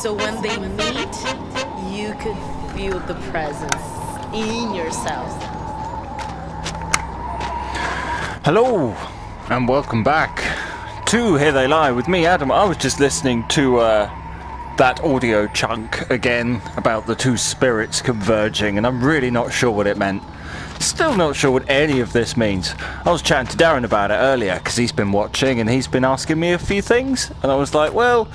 So when they meet, you could feel the presence in yourself. Hello, and welcome back to Here They Lie with me, Adam. I was just listening to that audio chunk again about the two spirits converging, and I'm really not sure what it meant. Still not sure what any of this means. I was chatting to Darren about it earlier because he's been watching and he's been asking me a few things, and I was like, well,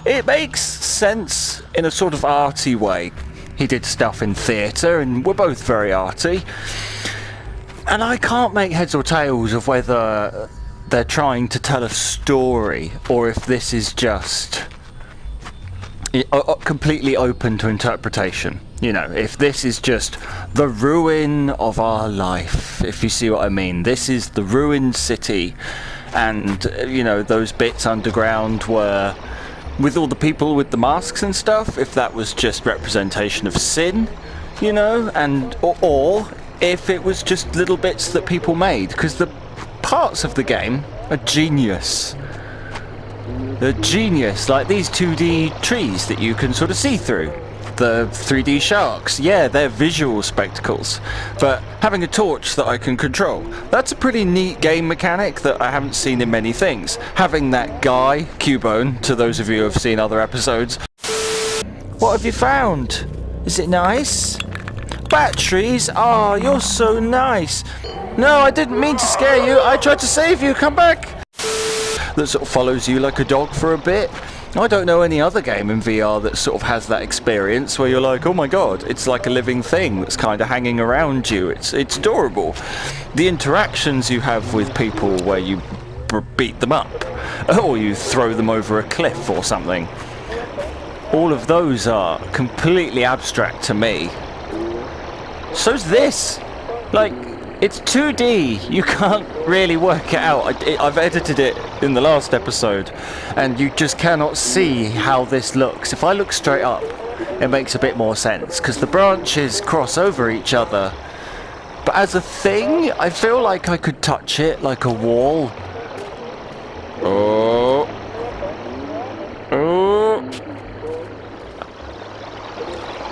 it makes sense in a sort of arty way. He did stuff in theatre and we're both very arty, and I can't make heads or tails of whether they're trying to tell a story or if this is just completely open to interpretation. You know, if this is just the ruin of our life, if you see what I mean. This is the ruined city, and, you know, those bits underground were with all the people with the masks and stuff, if that was just representation of sin, you know, and or if it was just little bits that people made, because the parts of the game are genius. They're genius, like these 2D trees that you can sort of see through. The 3D sharks, yeah, they're visual spectacles, but having a torch that I can control, that's a pretty neat game mechanic that I haven't seen in many things. Having that guy, Cubone, to those of you who have seen other episodes. What have you found? Is it nice? Batteries? Oh, you're so nice. No, I didn't mean to scare you, I tried to save you, come back! That sort of follows you like a dog for a bit. I don't know any other game in VR that sort of has that experience where you're like, oh my god, it's like a living thing that's kind of hanging around you. It's adorable. The interactions you have with people where you beat them up, or you throw them over a cliff or something, all of those are completely abstract to me. So's this. Like, it's 2D, you can't really work it out. I've edited it in the last episode, and you just cannot see how this looks. If I look straight up, it makes a bit more sense, because the branches cross over each other. But as a thing, I feel like I could touch it like a wall. Oh.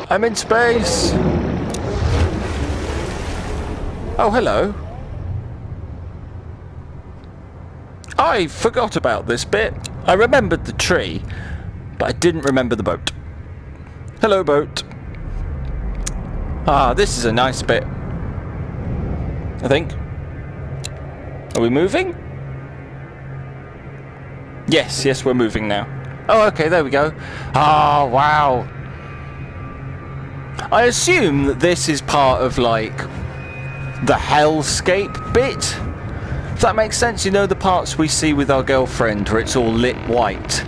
I'm in space. Oh, hello. I forgot about this bit. I remembered the tree, but I didn't remember the boat. Hello, boat. Ah, this is a nice bit. I think. Are we moving? Yes, we're moving now. Oh, okay, there we go. Ah, wow. I assume that this is part of, like, the hellscape bit, if that makes sense. You know, the parts we see with our girlfriend where it's all lit white.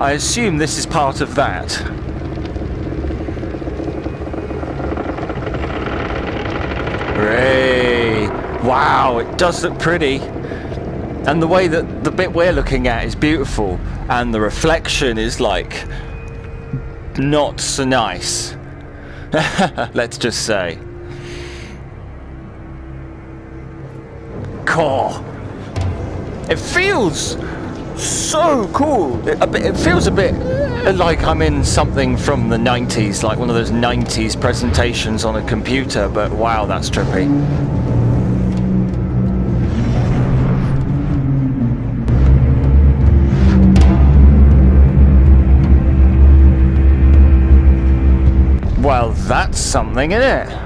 I assume this is part of that. Hooray! Wow, it does look pretty, and the way that the bit we're looking at is beautiful, and the reflection is like not so nice. Let's just say. Cool. It feels so cool. It feels a bit like I'm in something from the 90s, like one of those 90s presentations on a computer, but wow, that's trippy. Well, that's something, isn't it?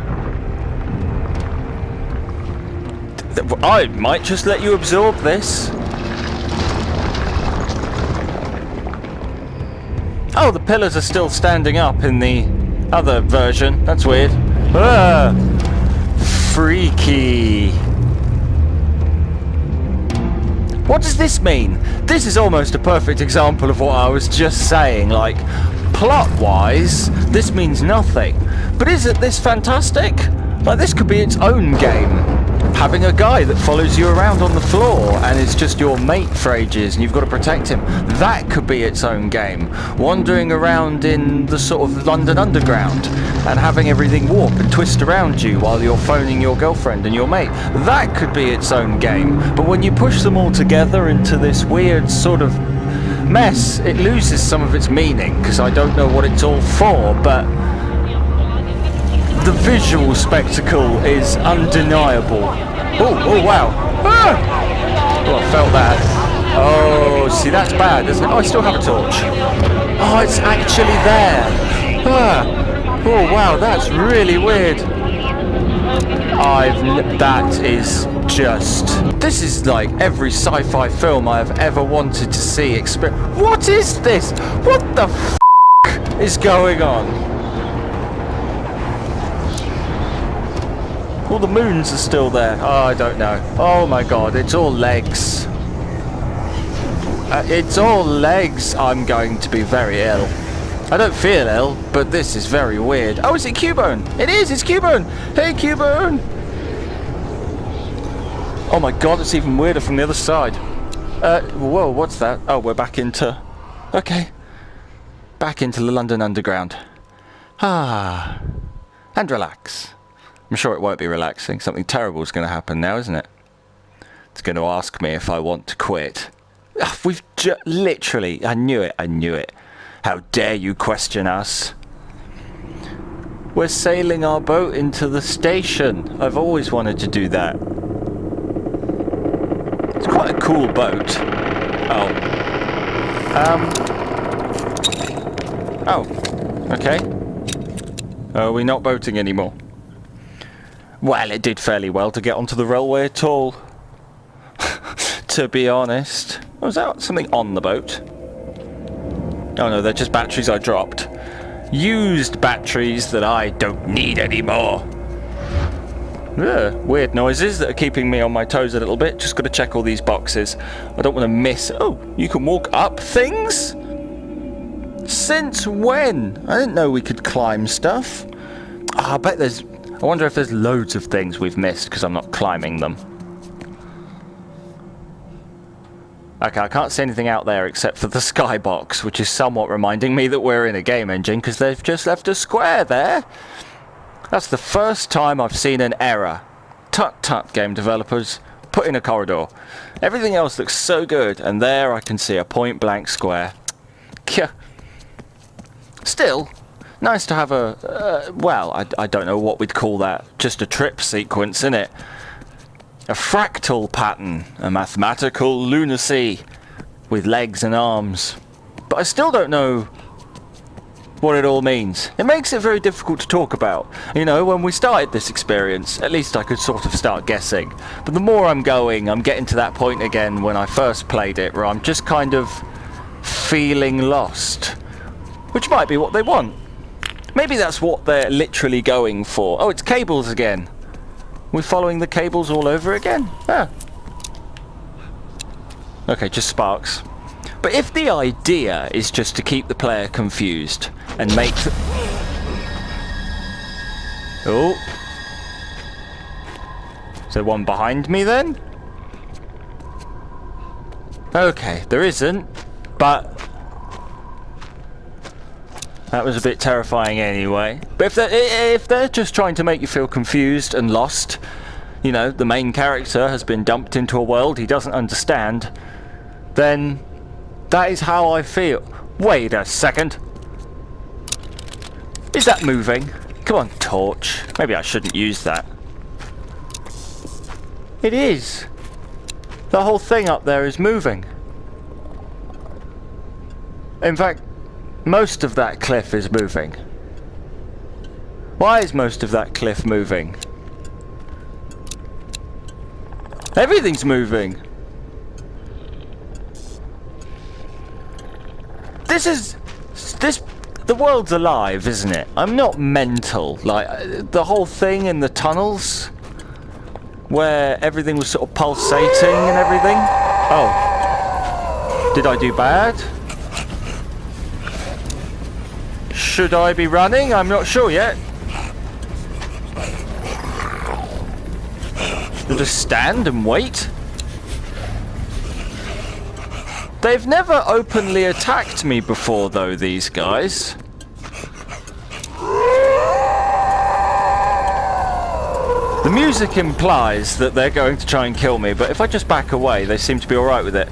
I might just let you absorb this. Oh, the pillars are still standing up in the other version. That's weird. Ah, freaky. What does this mean? This is almost a perfect example of what I was just saying. Like, plot-wise, this means nothing. But isn't this fantastic? Like, this could be its own game. Having a guy that follows you around on the floor and is just your mate for ages and you've got to protect him. That could be its own game. Wandering around in the sort of London Underground and having everything warp and twist around you while you're phoning your girlfriend and your mate. That could be its own game. But when you push them all together into this weird sort of mess, it loses some of its meaning because I don't know what it's all for, but the visual spectacle is undeniable. Oh wow. Ah! Oh, I felt that. Oh, see, that's bad, isn't it? Oh, I still have a torch. Oh, it's actually there. Ah. Oh, wow, that's really weird. That is just... This is like every sci-fi film I have ever wanted to see. What is this? What the f*** is going on? All the moons are still there. Oh, I don't know. Oh my god, it's all legs. It's all legs. I'm going to be very ill. I don't feel ill, but this is very weird. Oh, is it Cubone? It is, it's Cubone! Hey, Cubone! Oh my god, it's even weirder from the other side. Whoa, what's that? Oh, we're back into... Okay. Back into the London Underground. Ah. And relax. I'm sure it won't be relaxing. Something terrible is going to happen now, isn't it? It's going to ask me if I want to quit. We've literally... I knew it. How dare you question us? We're sailing our boat into the station. I've always wanted to do that. It's quite a cool boat. Oh. Oh. Okay. Are we not boating anymore? Well, it did fairly well to get onto the railway at all. To be honest. Was that something on the boat? Oh no, they're just batteries I dropped. Used batteries that I don't need anymore. Weird noises that are keeping me on my toes a little bit. Just got to check all these boxes. I don't want to miss... Oh, you can walk up things? Since when? I didn't know we could climb stuff. Oh, I bet there's... I wonder if there's loads of things we've missed because I'm not climbing them. Okay, I can't see anything out there except for the skybox, which is somewhat reminding me that we're in a game engine because they've just left a square there. That's the first time I've seen an error. Tut tut, game developers. Put in a corridor. Everything else looks so good, and there I can see a point blank square. Kyah. Still, nice to have a... well, I don't know what we'd call that. Just a trip sequence, innit? A fractal pattern, a mathematical lunacy with legs and arms. But I still don't know what it all means. It makes it very difficult to talk about. You know, when we started this experience, at least I could sort of start guessing. But the more I'm going, I'm getting to that point again when I first played it, where I'm just kind of feeling lost. Which might be what they want. Maybe that's what they're literally going for. Oh, it's cables again. We're following the cables all over again? Ah. Okay, just sparks. But if the idea is just to keep the player confused and make... Oh. Is there one behind me then? Okay, there isn't, but... That was a bit terrifying anyway. But if they're just trying to make you feel confused and lost, you know, the main character has been dumped into a world he doesn't understand, then that is how I feel. Wait a second. Is that moving? Come on, torch. Maybe I shouldn't use that. It is. The whole thing up there is moving. In fact, most of that cliff is moving. Why is most of that cliff moving? Everything's moving. The world's alive, isn't it? I'm not mental. Like, the whole thing in the tunnels, where everything was sort of pulsating and everything. Oh. Did I do bad? Should I be running? I'm not sure yet. I'll just stand and wait. They've never openly attacked me before, though, these guys. The music implies that they're going to try and kill me, but if I just back away, they seem to be alright with it.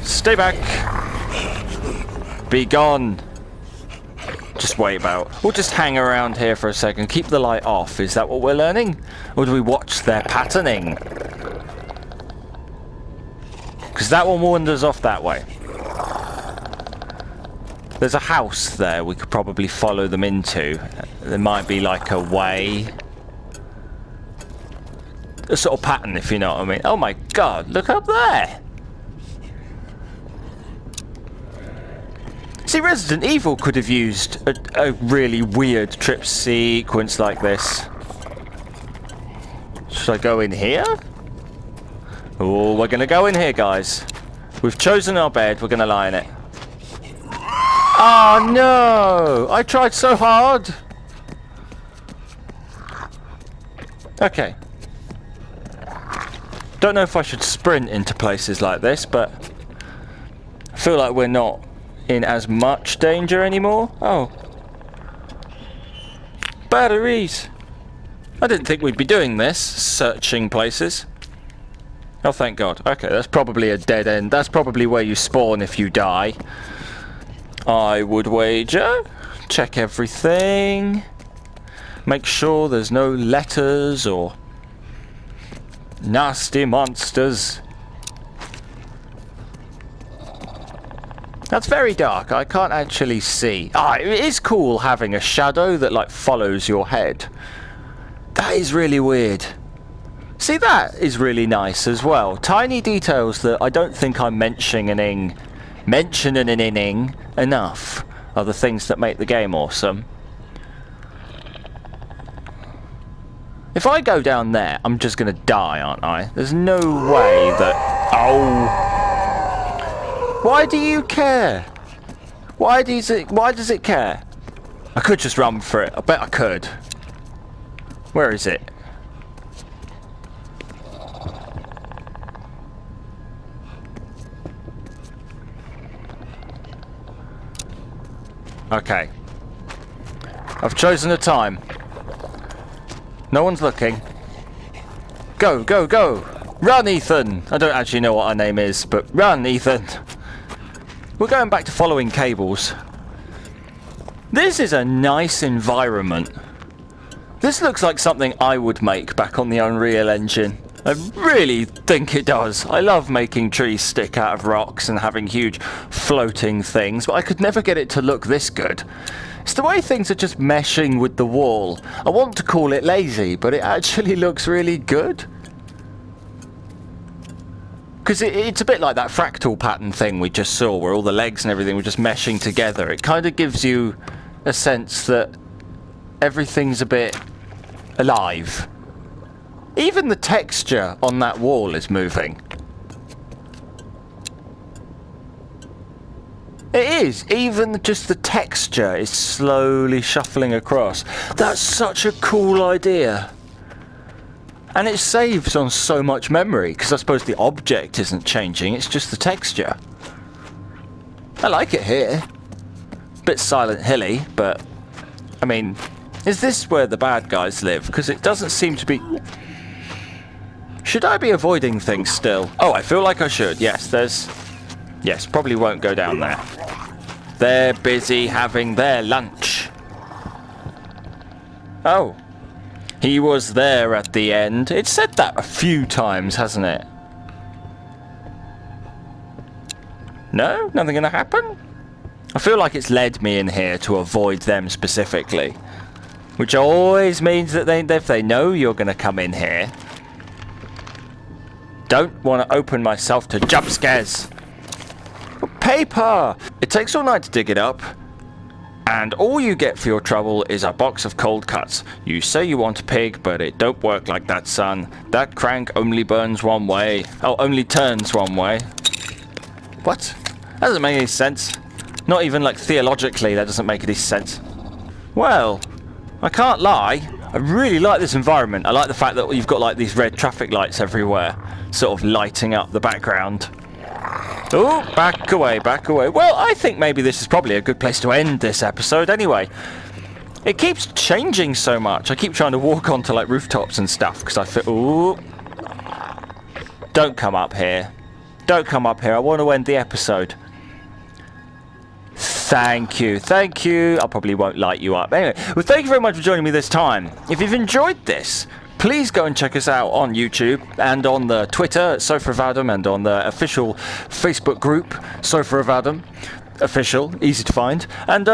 Stay back. Be gone. Just wait about. We'll just hang around here for a second. Keep the light off. Is that what we're learning? Or do we watch their patterning? Because that one wanders off that way. There's a house there we could probably follow them into. There might be like a way. A sort of pattern, if you know what I mean. Oh my god, look up there! See, Resident Evil could have used a really weird trip sequence like this. Should I go in here? Oh, we're gonna go in here, guys. We've chosen our bed, we're gonna lie in it. Oh no! I tried so hard! Okay. Don't know if I should sprint into places like this, but I feel like we're not in as much danger anymore. Oh. Batteries! I didn't think we'd be doing this, searching places. Oh, thank God. Okay, that's probably a dead end. That's probably where you spawn if you die. I would wager. Check everything. Make sure there's no letters or nasty monsters. That's very dark. I can't actually see. Ah, it is cool having a shadow that like follows your head. That is really weird. See, that is really nice as well. Tiny details that I don't think I'm mentioning enough are the things that make the game awesome. If I go down there, I'm just gonna die, aren't I? There's no way that... Oh! Why do you care? Why does it care? I could just run for it. I bet I could. Where is it? Okay. I've chosen a time. No one's looking. Go, go, go! Run, Ethan! I don't actually know what our name is, but run, Ethan! We're going back to following cables. This is a nice environment. This looks like something I would make back on the Unreal Engine. I really think it does. I love making trees stick out of rocks and having huge floating things, but I could never get it to look this good. It's the way things are just meshing with the wall. I want to call it lazy, but it actually looks really good. Because it's a bit like that fractal pattern thing we just saw, where all the legs and everything were just meshing together. It kind of gives you a sense that everything's a bit alive. Even the texture on that wall is moving. It is. Even just the texture is slowly shuffling across. That's such a cool idea. And it saves on so much memory, because I suppose the object isn't changing, it's just the texture. I like it here. Bit Silent Hilly, but... I mean, is this where the bad guys live? Because it doesn't seem to be... Should I be avoiding things still? Oh, I feel like I should. Yes, there's... Yes, probably won't go down there. They're busy having their lunch. Oh. He was there at the end. It's said that a few times, hasn't it? No? Nothing gonna happen? I feel like it's led me in here to avoid them specifically. Which always means that if they know you're gonna come in here... Don't want to open myself to jump scares. Paper! It takes all night to dig it up. And all you get for your trouble is a box of cold cuts. You say you want a pig, but it don't work like that, son. That crank only burns one way. Oh, only turns one way. What? That doesn't make any sense. Not even, like, theologically, that doesn't make any sense. Well, I can't lie. I really like this environment. I like the fact that you've got, like, these red traffic lights everywhere, sort of lighting up the background. Oh, back away, back away. Well, I think maybe this is probably a good place to end this episode anyway. It keeps changing so much. I keep trying to walk onto like rooftops and stuff because I feel... Ooh. Don't come up here. Don't come up here. I want to end the episode. Thank you. Thank you. I probably won't light you up. Anyway, well, thank you very much for joining me this time. If you've enjoyed this, please go and check us out on YouTube and on the Twitter, Sofa of Adam, and on the official Facebook group, Sofa of Adam. Official, easy to find. And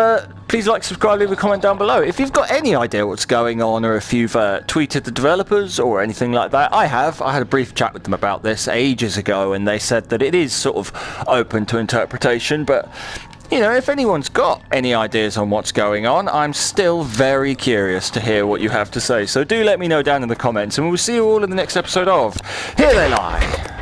please like, subscribe, leave a comment down below. If you've got any idea what's going on, or if you've tweeted the developers or anything like that, I have. I had a brief chat with them about this ages ago, and they said that it is sort of open to interpretation, but you know, if anyone's got any ideas on what's going on, I'm still very curious to hear what you have to say. So do let me know down in the comments, and we'll see you all in the next episode of Here They Lie.